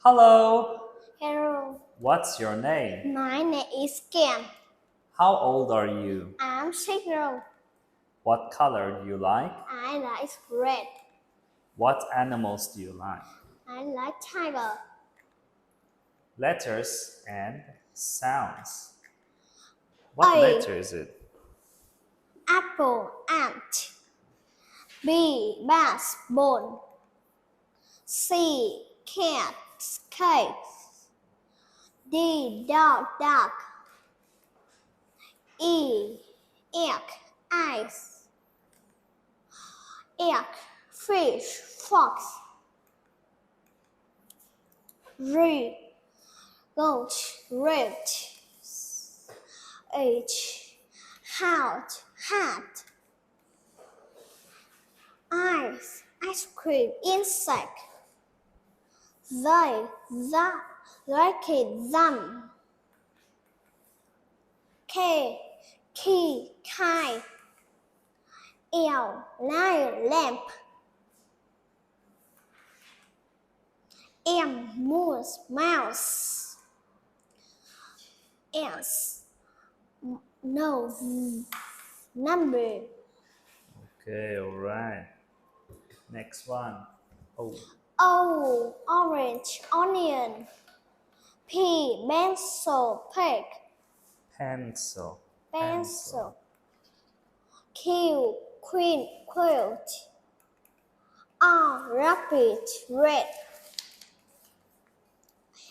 Hello, Hello, what's your name? my name is Ken. How old are you? I'm 6 years old. What color do you like? I like red. What animals do you like? I like tiger. Letters and sounds. What A. letter is it? Apple, ant. B. Bass, bone. C. Cat, cake. D. Dog, duck. E. Egg, ice. Egg, fish, fox. R. Goat, rat. H. Hat. Ice cream, insect. Racket, drum. Key, kite. Lion, lamp. Mouse. S, nose, number. Okay, alright. Next one. O. O, orange, onion. P, pencil, pig. Pencil. Pencil. Q, queen, quilt. R, rabbit, red.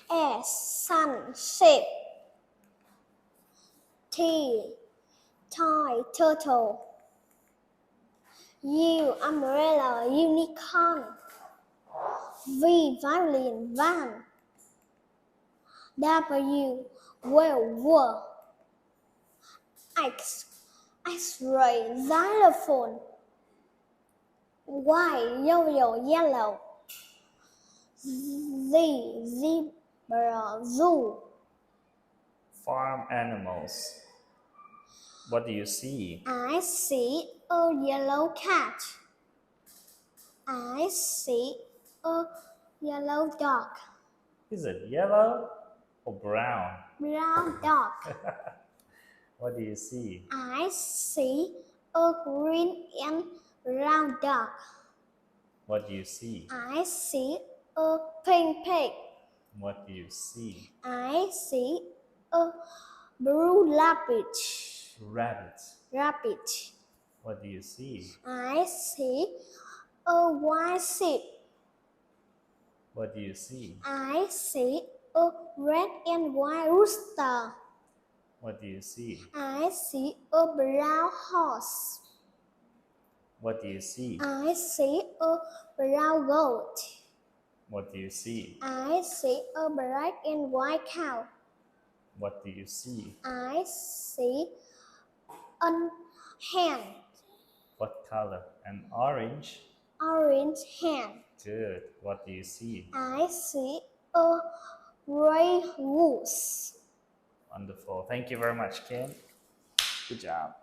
S, sun, ship. T, toy, turtle. U, umbrella, unicorn. V, violin, van. W, whale, X-ray, xylophone. Y, yo-yo, yellow. Z, zebra, zoo. Farm animals. What do you see? I see a yellow cat. I see a yellow dog. Is it yellow or brown? Brown dog. What do you see? I see a green and brown dog. What do you see? I see a pink pig. What do you see? I see a blue rabbit. Rabbit. What do you see? I see a white sheep. What do you see? I see a red and white rooster. What do you see? I see a brown horse. What do you see? I see a brown goat. What do you see? I see a black and white cow. What do you see? I see a hen. What color? An orange? Orange hen. Good. What do you see? I see a gray goose. Wonderful. Thank you very much, Ken. Good job.